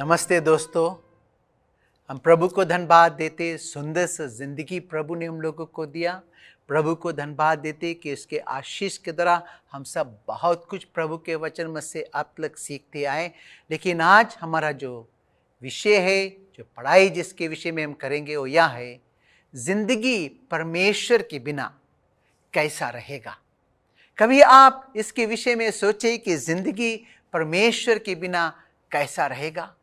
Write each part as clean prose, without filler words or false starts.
नमस्ते दोस्तों। हम प्रभु को धन्यवाद देते, सुंदर सा जिंदगी प्रभु ने हम लोगों को दिया। प्रभु को धन्यवाद देते कि उसके आशीष के द्वारा हम सब बहुत कुछ प्रभु के वचन में से अब तक सीखते आए। लेकिन आज हमारा जो विषय है, जो पढ़ाई जिसके विषय में हम करेंगे वो यह है, जिंदगी परमेश्वर के बिना कैसा रहेगा। कभी आप इसके विषय में सोचे कि जिंदगी परमेश्वर के बिना कैसा रहेगा।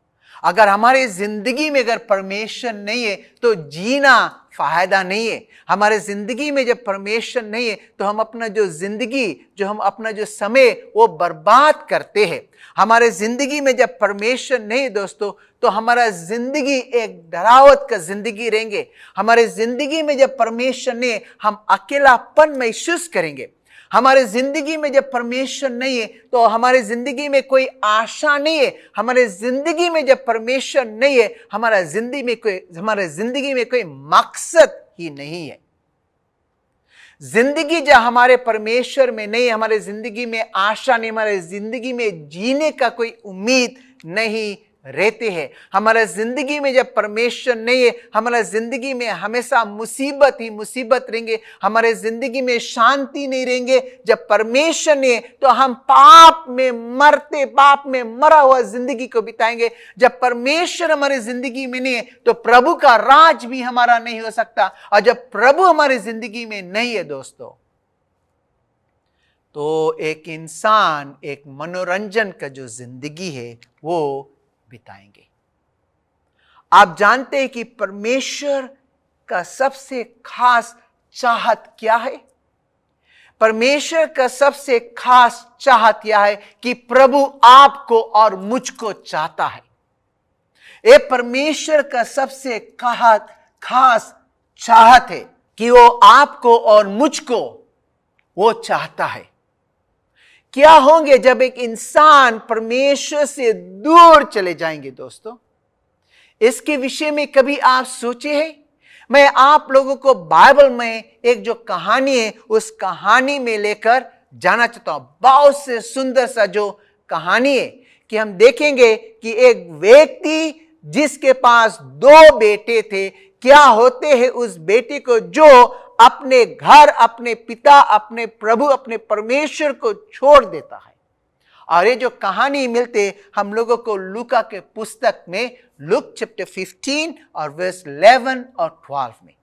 अगर हमारे जिंदगी में अगर परमेश्वर नहीं है तो जीना फायदा नहीं है। हमारे जिंदगी में जब परमेश्वर नहीं है तो हम अपना जो जिंदगी, जो हम अपना जो समय वो बर्बाद करते हैं। हमारे जिंदगी में जब परमेश्वर नहीं है दोस्तों, तो हमारा जिंदगी एक डरावट का जिंदगी रहेंगे। हमारे जिंदगी में जब परमेश्वर नहीं है, हम अकेलापन महसूस करेंगे। हमारे जिंदगी में जब परमेश्वर नहीं है तो हमारे जिंदगी में कोई आशा नहीं है। हमारे जिंदगी में जब परमेश्वर नहीं है, हमारे जिंदगी में कोई मकसद ही नहीं है। जिंदगी जब हमारे परमेश्वर में नहीं, हमारे जिंदगी में आशा नहीं, हमारे जिंदगी में जीने का कोई उम्मीद नहीं रहते हैं। हमारे जिंदगी में जब परमेश्वर नहीं है, हमारे जिंदगी में हमेशा मुसीबत ही मुसीबत रहेंगे। हमारे जिंदगी में शांति नहीं रहेंगे। जब परमेश्वर नहीं है तो हम पाप में मरा हुआ जिंदगी को बिताएंगे। जब परमेश्वर हमारी जिंदगी में नहीं है तो प्रभु का राज भी हमारा नहीं हो सकता। और जब प्रभु हमारी जिंदगी में नहीं है दोस्तों, तो एक इंसान एक मनोरंजन का जो जिंदगी है वो बिताएंगे। आप जानते हैं कि परमेश्वर का सबसे खास चाहत क्या है? परमेश्वर का सबसे खास चाहत यह है कि प्रभु आपको और मुझको चाहता है। ये परमेश्वर का सबसे खास चाहत है कि वो आपको और मुझको वो चाहता है। क्या होंगे जब एक इंसान परमेश्वर से दूर चले जाएंगे दोस्तों? इसके विषय में कभी आप सोचे हैं? मैं आप लोगों को बाइबल में एक जो कहानी है उस कहानी में लेकर जाना चाहता हूं। बहुत से सुंदर सा जो कहानी है कि हम देखेंगे कि एक व्यक्ति जिसके पास 2 बेटे थे, क्या होते हैं उस बेटे को जो अपने घर, अपने पिता, अपने प्रभु, अपने परमेश्वर को छोड़ देता है। और ये जो कहानी मिलते हम लोगों को लूका के पुस्तक में, लूक चैप्टर 15 और वर्स 11 और 12 में।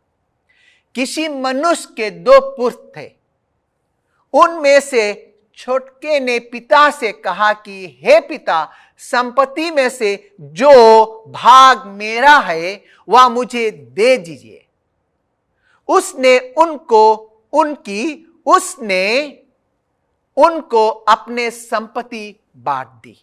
किसी मनुष्य के 2 पुत्र थे। उनमें से छोटे ने पिता से कहा कि हे पिता, संपत्ति में से जो भाग मेरा है वह मुझे दे दीजिए। उसने उनको अपने संपत्ति बांट दी।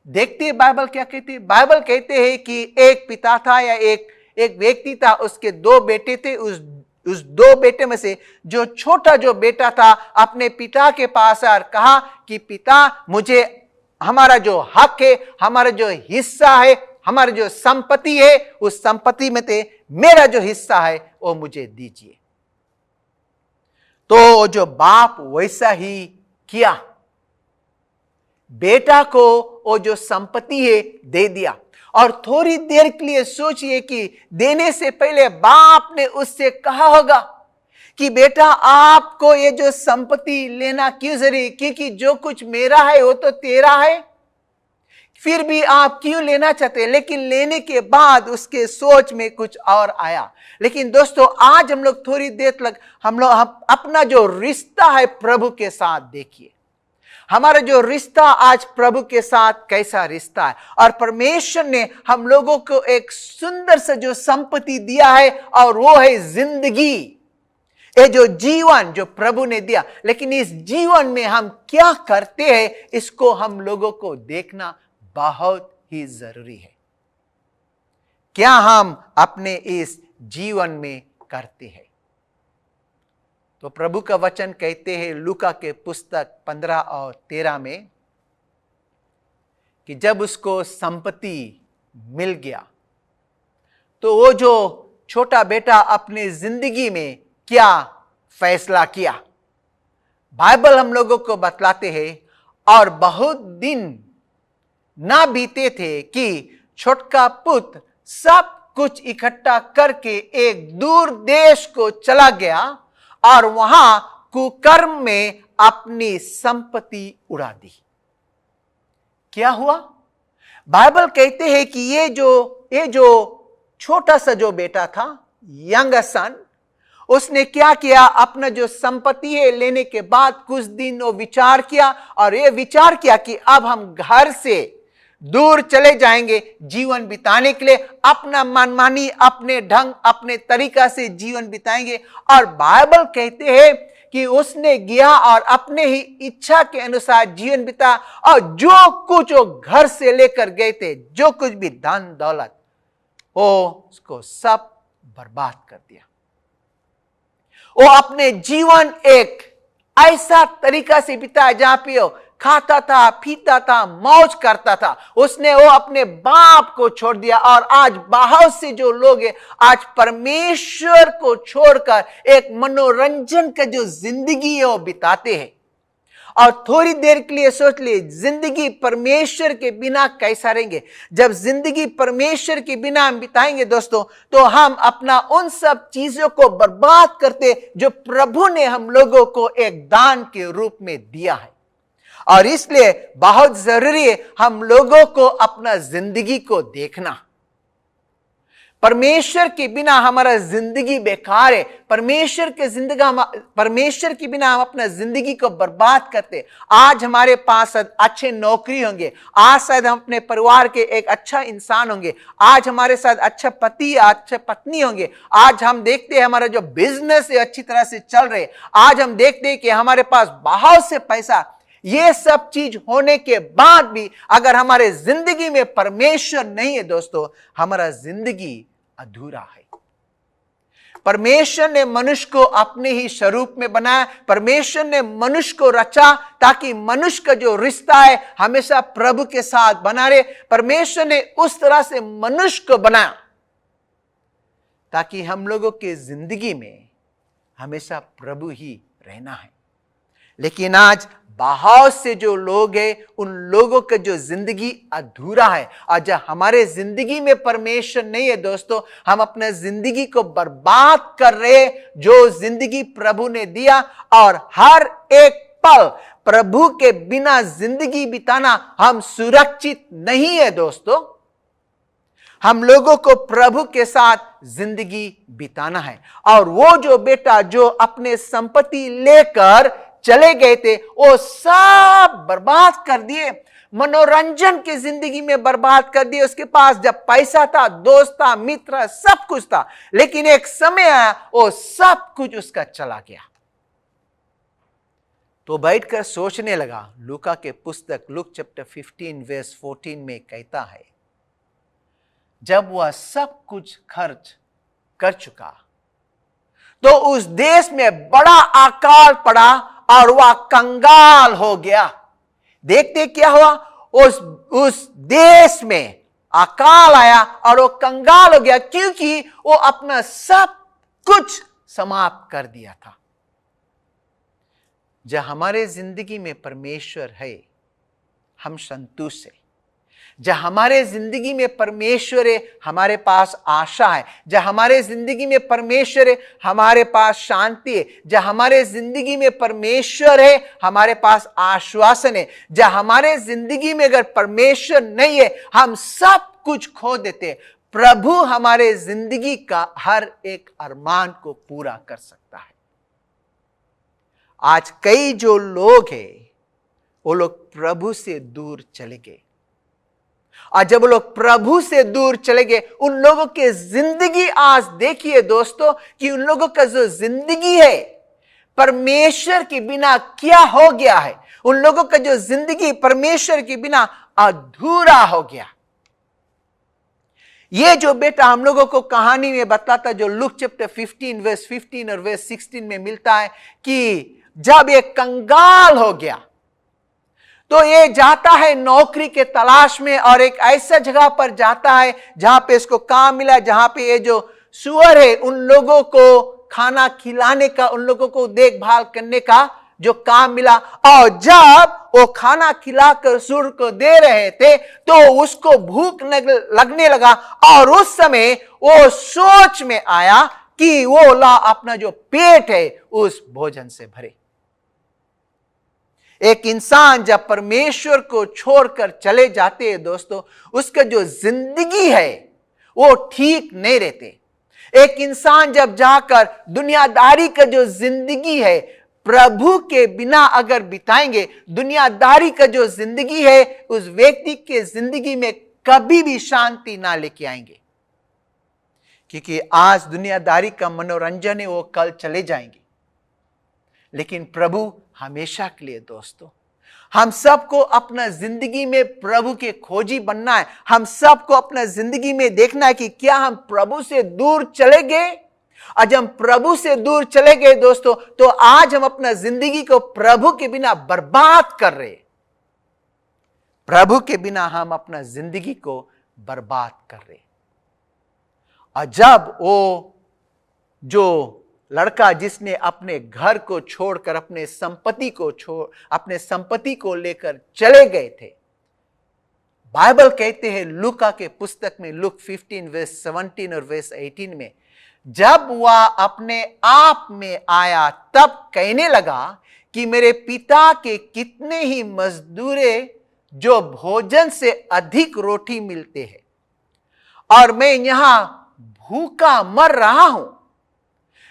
देखते हैं बाइबल क्या कहती है। बाइबल कहते हैं कि एक पिता था या एक व्यक्ति था, उसके 2 बेटे थे। उस 2 बेटे में से जो छोटा जो बेटा था अपने पिता के पास आकर कहा कि पिता, मुझे हमारा जो हक है, हमारा जो हिस्सा है, हमारी जो संपत्ति है, उस संपत्ति में से मेरा जो हिस्सा है वो मुझे दीजिए। तो जो बाप वैसा ही किया, बेटा को वो जो संपत्ति है दे दिया। और थोड़ी देर के लिए सोचिए कि देने से पहले बाप ने उससे कहा होगा कि बेटा, आपको ये जो संपत्ति लेना क्यों जरूरी? क्योंकि जो कुछ मेरा है वो तो तेरा है, फिर भी आप क्यों लेना चाहते? लेकिन लेने के बाद उसके सोच में कुछ और आया। लेकिन दोस्तों, आज हम लोग थोड़ी देर तक हम अपना जो रिश्ता है प्रभु के साथ देखिए। हमारा जो रिश्ता आज प्रभु के साथ कैसा रिश्ता है। और परमेश्वर ने हम लोगों को एक सुंदर सा जो संपत्ति दिया है और वो है जिंदगी। ये जो जीवन जो प्रभु ने दिया, लेकिन इस जीवन में हम क्या करते हैं इसको हम लोगों को देखना बहुत ही जरूरी है। क्या हम अपने इस जीवन में करते हैं? तो प्रभु का वचन कहते हैं लूका के पुस्तक 15 और 13 में कि जब उसको संपत्ति मिल गया तो वो जो छोटा बेटा अपने जिंदगी में क्या फैसला किया। बाइबल हम लोगों को बतलाते हैं और बहुत दिन ना बीते थे कि छोटका पुत्र सब कुछ इकट्ठा करके एक दूर देश को चला गया और वहां कुकर्म में अपनी संपत्ति उड़ा दी। क्या हुआ? बाइबल कहते हैं कि ये जो छोटा सा जो बेटा था, यंग सन, उसने क्या किया? अपना जो संपत्ति है लेने के बाद कुछ दिन वो विचार किया और ये विचार किया कि अब हम घर से दूर चले जाएंगे जीवन बिताने के लिए, अपना मनमानी, अपने ढंग, अपने तरीका से जीवन बिताएंगे। और बाइबल कहते हैं कि उसने गया और अपने ही इच्छा के अनुसार जीवन बिता और जो कुछ वो घर से लेकर गए थे, जो कुछ भी धन दौलत, वो उसको सब बर्बाद कर दिया। वो अपने जीवन एक ऐसा तरीका से बिताया जहां पे वो खाता था, पीता था, मौज करता था। उसने वो अपने बाप को छोड़ दिया और आज बाहर से जो लोग हैं आज परमेश्वर को छोड़कर एक मनोरंजन का जो जिंदगी है वो बिताते हैं। और थोड़ी देर के लिए सोच लिए, जिंदगी परमेश्वर के बिना कैसा रहेंगे? जब जिंदगी परमेश्वर के बिना हम बिताएंगे दोस्तों, तो हम अपना उन सब चीजों को बर्बाद करते जो प्रभु ने हम लोगों को एक दान के रूप में दिया है। और इसलिए बहुत जरूरी है हम लोगों को अपना जिंदगी को देखना। परमेश्वर के बिना हमारा जिंदगी बेकार है। परमेश्वर के बिना हम अपना जिंदगी को बर्बाद करते। आज हमारे पास अच्छे नौकरी होंगे, आज शायद हम अपने परिवार के एक अच्छा इंसान होंगे, आज हमारे साथ अच्छा पति, अच्छे पत्नी होंगे, आज हम देखते हैं हमारा जो बिजनेस है अच्छी तरह से चल रहे, आज हम देखते हैं कि हमारे पास बहुत से पैसा। ये सब चीज होने के बाद भी अगर हमारे जिंदगी में परमेश्वर नहीं है दोस्तों, हमारा जिंदगी अधूरा है। परमेश्वर ने मनुष्य को अपने ही स्वरूप में बनाया। परमेश्वर ने मनुष्य को रचा ताकि मनुष्य का जो रिश्ता है हमेशा प्रभु के साथ बना रहे। परमेश्वर ने उस तरह से मनुष्य को बनाया ताकि हम लोगों के जिंदगी में हमेशा प्रभु ही रहना है। लेकिन आज बहुत से जो लोग हैं उन लोगों का जो जिंदगी अधूरा है। और जब हमारे जिंदगी में परमेश्वर नहीं है दोस्तों, हम अपने जिंदगी को बर्बाद कर रहे जो जिंदगी प्रभु ने दिया। और हर एक पल प्रभु के बिना जिंदगी बिताना हम सुरक्षित नहीं है दोस्तों। हम लोगों को प्रभु के साथ जिंदगी बिताना है। और वो जो बेटा जो अपने संपत्ति लेकर चले गए थे वो सब बर्बाद कर दिए, मनोरंजन की जिंदगी में बर्बाद कर दिए। उसके पास जब पैसा था, दोस्त था, मित्र, सब कुछ था, लेकिन एक समय आया वो सब कुछ उसका चला गया। तो बैठकर सोचने लगा। लूका के पुस्तक लूक चैप्टर 15 वर्स 14 में कहता है, जब वह सब कुछ खर्च कर चुका तो उस देश में बड़ा अकाल पड़ा और वह कंगाल हो गया। देखते क्या हुआ? उस देश में अकाल आया और वो कंगाल हो गया क्योंकि वो अपना सब कुछ समाप्त कर दिया था। जब हमारे जिंदगी में परमेश्वर है हम संतुष्ट हैं। जब हमारे जिंदगी में परमेश्वर है हमारे पास आशा है। जब हमारे जिंदगी में परमेश्वर है हमारे पास शांति है। जब हमारे जिंदगी में परमेश्वर है हमारे पास आश्वासन है। जब हमारे जिंदगी में अगर परमेश्वर नहीं है हम सब कुछ खो देते। प्रभु हमारे जिंदगी का हर एक अरमान को पूरा कर सकता है। आज कई जो लोग हैं वो लोग प्रभु से दूर चले गए। और जब वो लोग प्रभु से दूर चले गए उन लोगों की जिंदगी आज देखिए दोस्तों कि उन लोगों का जो जिंदगी है परमेश्वर के बिना क्या हो गया है। उन लोगों का जो जिंदगी परमेश्वर के बिना अधूरा हो गया। ये जो बेटा हम लोगों को कहानी में बताता जो लूक चैप्टर 15 वर्स 15 और वर्स 16 में मिलता है कि जब ये कंगाल हो गया तो ये जाता है नौकरी के तलाश में और एक ऐसा जगह पर जाता है जहां पे इसको काम मिला, जहां पे ये जो सुअर है उन लोगों को खाना खिलाने का, उन लोगों को देखभाल करने का जो काम मिला, और जब वो खाना खिलाकर सूर को दे रहे थे तो उसको भूख लगने लगा, और उस समय वो सोच में आया कि वो ला अपना जो पेट है उस भोजन से भरे। एक इंसान जब परमेश्वर को छोड़कर चले जाते हैं दोस्तों, उसका जो जिंदगी है वो ठीक नहीं रहते। एक इंसान जब जाकर दुनियादारी का जो जिंदगी है प्रभु के बिना अगर बिताएंगे, दुनियादारी का जो जिंदगी है उस व्यक्ति के जिंदगी में कभी भी शांति ना लेके आएंगे, क्योंकि आज दुनियादारी का मनोरंजन है, वो कल चले जाएंगे। लेकिन प्रभु हमेशा के लिए दोस्तों, हम सबको अपना जिंदगी में प्रभु के खोजी बनना है। हम सबको अपना जिंदगी में देखना है कि क्या हम प्रभु से दूर चले गए। आज हम प्रभु से दूर चले गए दोस्तों, तो आज हम अपना जिंदगी को प्रभु के बिना बर्बाद कर रहे। प्रभु के बिना हम अपना जिंदगी को बर्बाद कर रहे। और जब वो जो लड़का जिसने अपने घर को छोड़कर अपने संपत्ति को लेकर चले गए थे, बाइबल कहते हैं लूका के पुस्तक में, लूक 15 वर्स 17 और वर्स 18 में, जब वह अपने आप में आया तब कहने लगा कि मेरे पिता के कितने ही मजदूरे जो भोजन से अधिक रोटी मिलते हैं, और मैं यहां भूखा मर रहा हूं।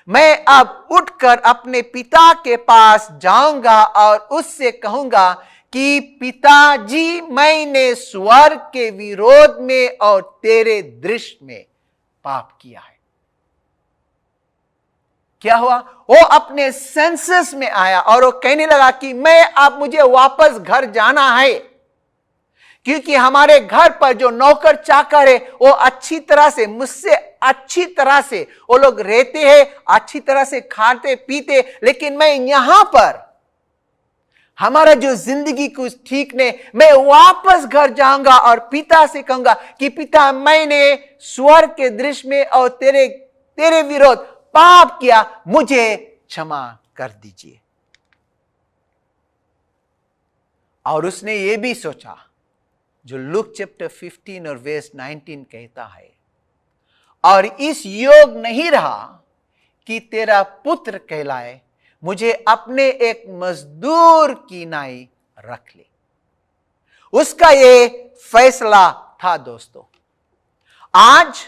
मैं अब उठकर अपने पिता के पास जाऊंगा और उससे कहूंगा कि पिताजी, मैंने स्वर्ग के विरोध में और तेरे दृष्टि में पाप किया है। क्या हुआ? वो अपने सेंसस में आया और वो कहने लगा कि मुझे वापस घर जाना है, क्योंकि हमारे घर पर जो नौकर चाकर है वो अच्छी तरह से, मुझसे अच्छी तरह से वो लोग रहते हैं, अच्छी तरह से खाते पीते, लेकिन मैं यहां पर हमारा जो जिंदगी कुछ ठीक नहीं। मैं वापस घर जाऊंगा और पिता से कहूंगा कि पिता, मैंने स्वर्ग के दृश्य में और तेरे विरोध पाप किया, मुझे क्षमा कर दीजिए। और उसने ये भी सोचा जो लूक चैप्टर 15 और वर्स 19 कहता है, और इस योग नहीं रहा कि तेरा पुत्र कहलाए, मुझे अपने एक मजदूर की नाई रख ले। उसका ये फैसला था दोस्तों। आज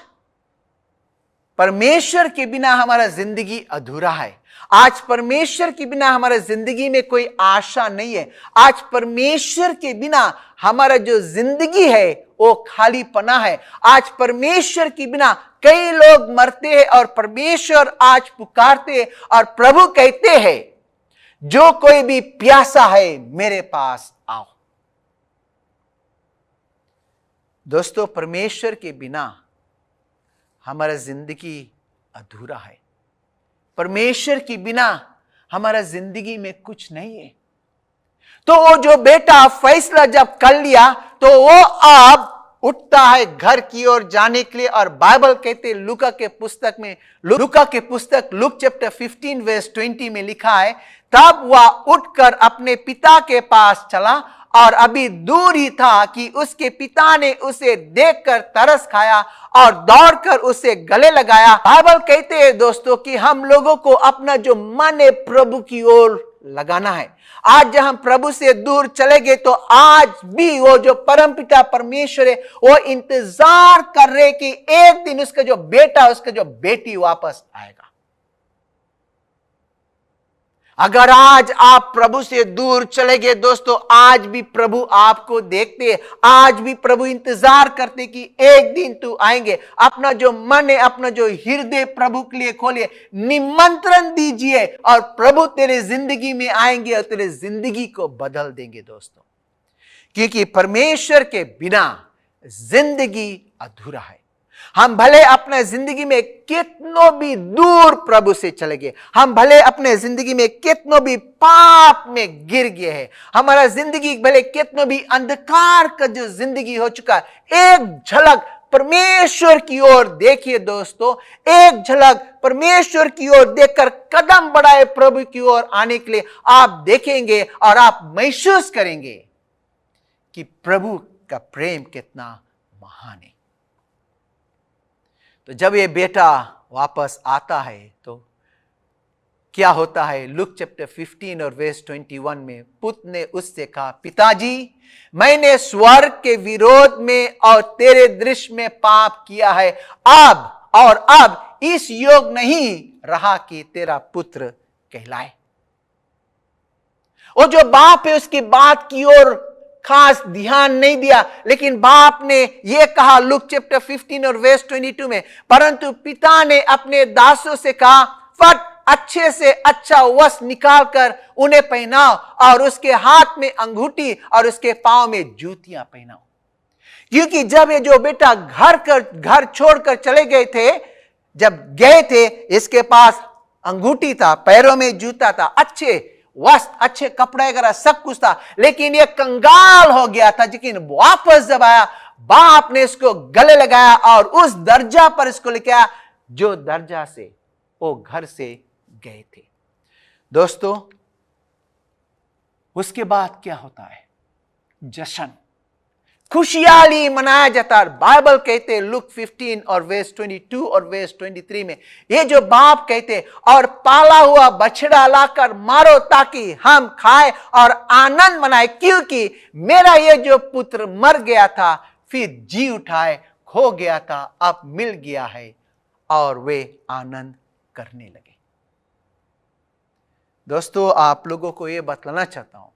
परमेश्वर के बिना हमारा जिंदगी अधूरा है। आज परमेश्वर के बिना हमारा जिंदगी में कोई आशा नहीं है। आज परमेश्वर के बिना हमारा जो जिंदगी है वो खाली पना है। आज परमेश्वर के बिना कई लोग मरते हैं और परमेश्वर आज पुकारते हैं और प्रभु कहते हैं, जो कोई भी प्यासा है मेरे पास आओ। दोस्तों, परमेश्वर के बिना हमारा जिंदगी अधूरा है। परमेश्वर के बिना हमारा जिंदगी में कुछ नहीं है। तो वो जो बेटा फैसला जब कर लिया तो वो अब उठता है घर की ओर जाने के लिए, और बाइबल कहते लूका के पुस्तक लूक चैप्टर 15 वर्स 20 में लिखा है, तब वह उठकर अपने पिता के पास चला, और अभी दूर ही था कि उसके पिता ने उसे देखकर तरस खाया और दौड़कर उसे गले लगाया। बाइबल कहते हैं दोस्तों कि हम लोगों को अपना जो मन है प्रभु की ओर लगाना है। आज जब हम प्रभु से दूर चले गए तो आज भी वो जो परमपिता परमेश्वर है वो इंतजार कर रहे कि एक दिन उसका जो बेटा, उसका जो बेटी वापस आएगा। अगर आज आप प्रभु से दूर चले गए दोस्तों, आज भी प्रभु आपको देखते हैं। आज भी प्रभु इंतजार करते कि एक दिन तू आएंगे। अपना जो मन है, अपना जो हृदय प्रभु के लिए खोलिए, निमंत्रण दीजिए और प्रभु तेरे जिंदगी में आएंगे और तेरे जिंदगी को बदल देंगे दोस्तों। क्योंकि परमेश्वर के बिना जिंदगी अधूरा है। हम भले अपने जिंदगी में कितनों भी दूर प्रभु से चले गए, हम भले अपने जिंदगी में कितनों भी पाप में गिर गए हैं, हमारा जिंदगी भले कितनों भी अंधकार का जो जिंदगी हो चुका है, एक झलक परमेश्वर की ओर देखिए दोस्तों, एक झलक परमेश्वर की ओर देखकर कदम बढ़ाए प्रभु की ओर आने के लिए। आप देखेंगे और आप महसूस करेंगे कि प्रभु का प्रेम कितना महान है। तो जब ये बेटा वापस आता है तो क्या होता है? लूक चैप्टर 15 और वर्स 21 में पुत्र ने उससे कहा, पिताजी, मैंने स्वर्ग के विरोध में और तेरे दृष्टि में पाप किया है। अब इस योग नहीं रहा कि तेरा पुत्र कहलाए। और जो बाप है उसकी बात की ओर खास ध्यान नहीं दिया, लेकिन बाप ने यह कहा लूक चैप्टर 15 और वर्स 22 में, परंतु पिता ने अपने दासों से कहा, फट अच्छे से अच्छा वस्त्र निकालकर उन्हें पहनाओ और उसके हाथ में अंगूठी और उसके पांव में जूतियां पहनाओ। क्योंकि जब ये जो बेटा घर छोड़कर चले गए थे, जब गए थे, इसके पास अंगूठी था, पैरों में जूता था, अच्छे वस्त्र, अच्छे कपड़े वगैरह सब कुछ था, लेकिन ये कंगाल हो गया था। लेकिन वापस जब आया, बाप ने इसको गले लगाया और उस दर्जा पर इसको लेके आया जो दर्जा से वो घर से गए थे। दोस्तों, उसके बाद क्या होता है? जश्न, खुशहाली मनाया जाता है। बाइबल कहते हैं लूक 15 और वर्स 22 और वर्स 23 में, ये जो बाप कहते, और पाला हुआ बछड़ा लाकर मारो ताकि हम खाए और आनंद मनाए, क्योंकि मेरा ये जो पुत्र मर गया था फिर जी उठाए, खो गया था अब मिल गया है। और वे आनंद करने लगे। दोस्तों, आप लोगों को यह बतलाना चाहता हूं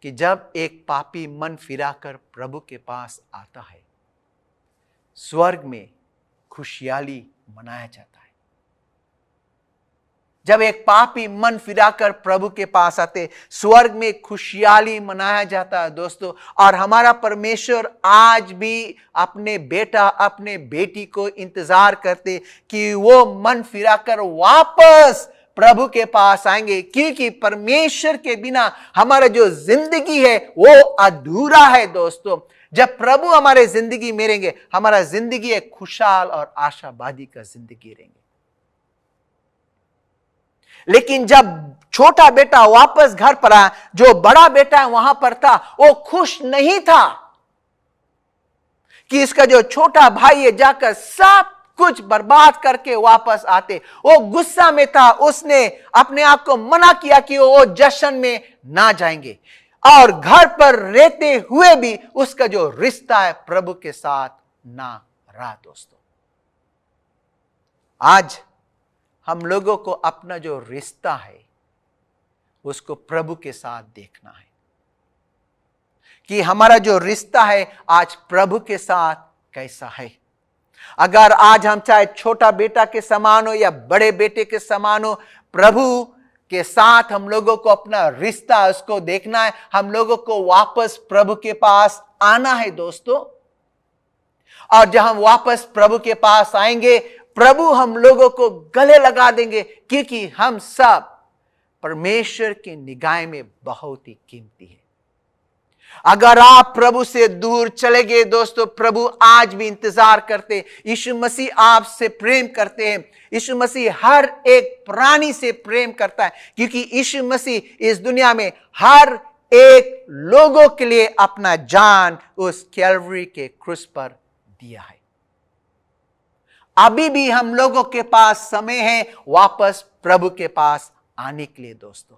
कि जब एक पापी मन फिराकर प्रभु के पास आता है, स्वर्ग में खुशहाली मनाया जाता है। जब एक पापी मन फिराकर प्रभु के पास आते, स्वर्ग में खुशहाली मनाया जाता है दोस्तों। और हमारा परमेश्वर आज भी अपने बेटा, अपने बेटी को इंतजार करते कि वो मन फिराकर वापस प्रभु के पास आएंगे, क्योंकि परमेश्वर के बिना हमारा जो जिंदगी है वो अधूरा है दोस्तों। जब प्रभु हमारे जिंदगी में रहेंगे, हमारा जिंदगी एक खुशहाल और आशावादी का जिंदगी रहेंगे। लेकिन जब छोटा बेटा वापस घर पर आया, जो बड़ा बेटा वहां पर था वो खुश नहीं था कि इसका जो छोटा भाई है जाकर सब कुछ बर्बाद करके वापस आते। वो गुस्सा में था, उसने अपने आप को मना किया कि वो जश्न में ना जाएंगे, और घर पर रहते हुए भी उसका जो रिश्ता है प्रभु के साथ ना रहा दोस्तों। आज हम लोगों को अपना जो रिश्ता है उसको प्रभु के साथ देखना है कि हमारा जो रिश्ता है आज प्रभु के साथ कैसा है। अगर आज हम चाहे छोटा बेटा के समान हो या बड़े बेटे के समान हो, प्रभु के साथ हम लोगों को अपना रिश्ता उसको देखना है। हम लोगों को वापस प्रभु के पास आना है दोस्तों। और जब हम वापस प्रभु के पास आएंगे, प्रभु हम लोगों को गले लगा देंगे, क्योंकि हम सब परमेश्वर की निगाह में बहुत ही कीमती है। अगर आप प्रभु से दूर चले गए दोस्तों, प्रभु आज भी इंतजार करते। यीशु मसीह आपसे प्रेम करते हैं। यीशु मसीह हर एक प्राणी से प्रेम करता है, क्योंकि यीशु मसीह इस दुनिया में हर एक लोगों के लिए अपना जान उस कैलवरी के क्रूस पर दिया है। अभी भी हम लोगों के पास समय है वापस प्रभु के पास आने के लिए दोस्तों।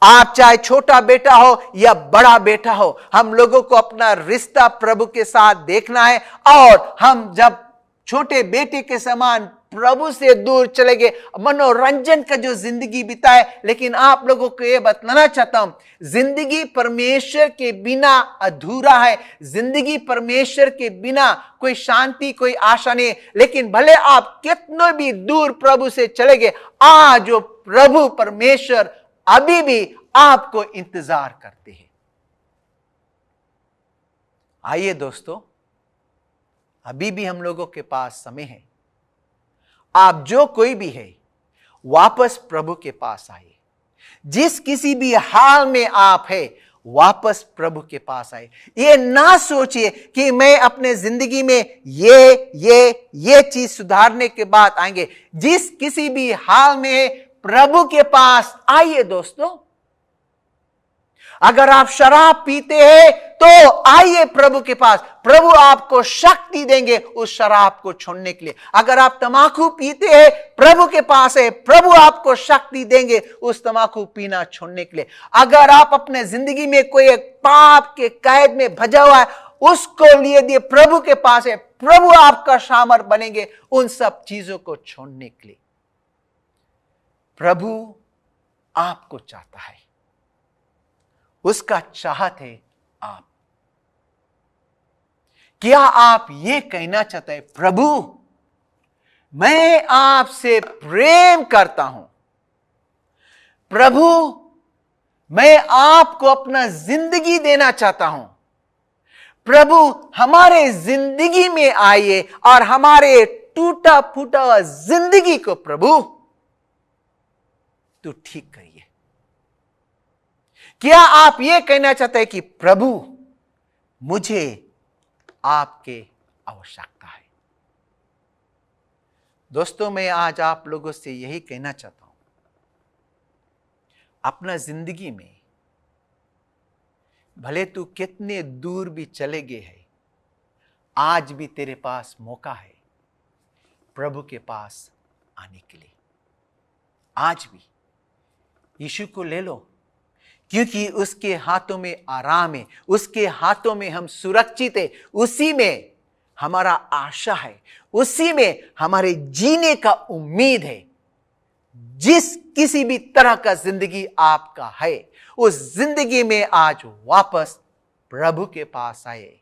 आप चाहे छोटा बेटा हो या बड़ा बेटा हो, हम लोगों को अपना रिश्ता प्रभु के साथ देखना है। और हम जब छोटे बेटे के समान प्रभु से दूर चले गए, मनोरंजन का जो जिंदगी बिताए, लेकिन आप लोगों को यह बताना चाहता हूं, जिंदगी परमेश्वर के बिना अधूरा है। जिंदगी परमेश्वर के बिना कोई शांति, कोई आशा नहीं। लेकिन भले आप कितने भी दूर प्रभु से चले गए, आज जो प्रभु परमेश्वर अभी भी आपको इंतजार करते हैं। आइए दोस्तों, अभी भी हम लोगों के पास समय है। आप जो कोई भी है, वापस प्रभु के पास आइए। जिस किसी भी हाल में आप है, वापस प्रभु के पास आए। ये ना सोचिए कि मैं अपने जिंदगी में ये चीज सुधारने के बाद आएंगे। जिस किसी भी हाल में प्रभु के पास आइए दोस्तों। अगर आप शराब पीते हैं तो आइए प्रभु के पास, प्रभु आपको शक्ति देंगे उस शराब को छोड़ने के लिए। अगर आप तंबाकू पीते हैं, प्रभु के पास है, प्रभु आपको शक्ति देंगे उस तंबाकू पीना छोड़ने के लिए। अगर आप अपने जिंदगी में कोई एक पाप के कैद में भजा हुआ है, उसको लिए दिए प्रभु के पास है, प्रभु आपका सामर्थ बनेंगे उन सब चीजों को छोड़ने के लिए। प्रभु आपको चाहता है, उसका चाहत है आप। क्या आप ये कहना चाहते हैं, प्रभु मैं आपसे प्रेम करता हूं, प्रभु मैं आपको अपना जिंदगी देना चाहता हूं, प्रभु हमारे जिंदगी में आइए और हमारे टूटा फूटा हुआ जिंदगी को प्रभु तू ठीक करिए। क्या आप यह कहना चाहते हैं कि प्रभु मुझे आपके आवश्यकता है? दोस्तों, मैं आज आप लोगों से यही कहना चाहता हूं, अपना जिंदगी में भले तू कितने दूर भी चले गए है, आज भी तेरे पास मौका है प्रभु के पास आने के लिए। आज भी यीशु को ले लो, क्योंकि उसके हाथों में आराम है, उसके हाथों में हम सुरक्षित है, उसी में हमारा आशा है, उसी में हमारे जीने का उम्मीद है। जिस किसी भी तरह का जिंदगी आपका है, उस जिंदगी में आज वापस प्रभु के पास आए,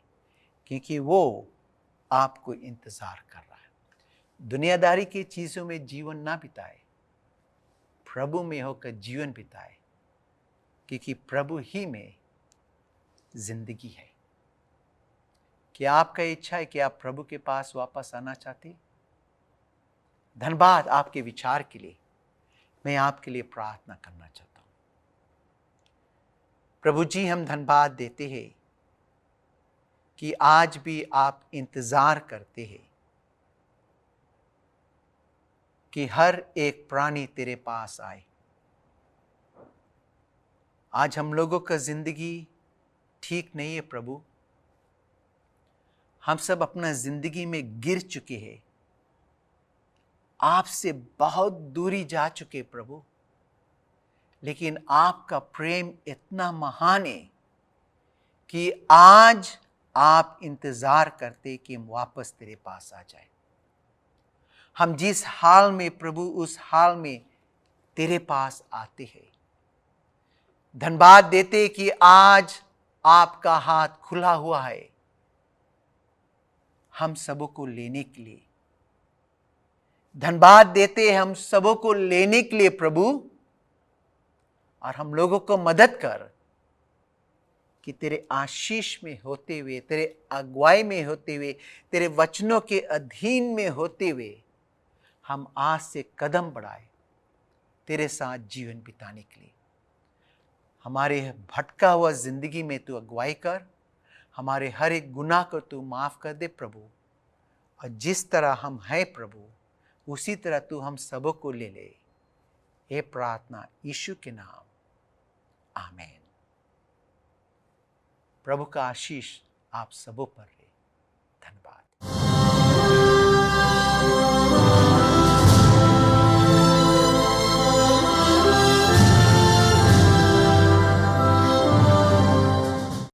क्योंकि वो आपको इंतजार कर रहा है। दुनियादारी की चीजों में जीवन ना बिताए, प्रभु में होकर जीवन बिताए, क्योंकि प्रभु ही में जिंदगी है। क्या आपका इच्छा है कि आप प्रभु के पास वापस आना चाहते? धन्यवाद आपके विचार के लिए। मैं आपके लिए प्रार्थना करना चाहता हूं। प्रभु जी, हम धन्यवाद देते हैं कि आज भी आप इंतजार करते हैं कि हर एक प्राणी तेरे पास आए। आज हम लोगों का जिंदगी ठीक नहीं है प्रभु, हम सब अपना जिंदगी में गिर चुके हैं, आपसे बहुत दूरी जा चुके प्रभु। लेकिन आपका प्रेम इतना महान है कि आज आप इंतजार करते कि हम वापस तेरे पास आ जाए। हम जिस हाल में प्रभु, उस हाल में तेरे पास आते हैं। धन्यवाद देते कि आज आपका हाथ खुला हुआ है हम सबों को लेने के लिए। धन्यवाद देते हम सबों को लेने के लिए प्रभु, और हम लोगों को मदद कर कि तेरे आशीष में होते हुए, तेरे अगुवाई में होते हुए, तेरे वचनों के अधीन में होते हुए हम आज से कदम बढ़ाए तेरे साथ जीवन बिताने के लिए। हमारे भटका हुआ जिंदगी में तू अगुवाई कर, हमारे हर एक गुनाह को तू माफ कर दे प्रभु, और जिस तरह हम हैं प्रभु, उसी तरह तू हम सबों को ले ले। ये प्रार्थना यीशु के नाम, आमीन। प्रभु का आशीष आप सबों पर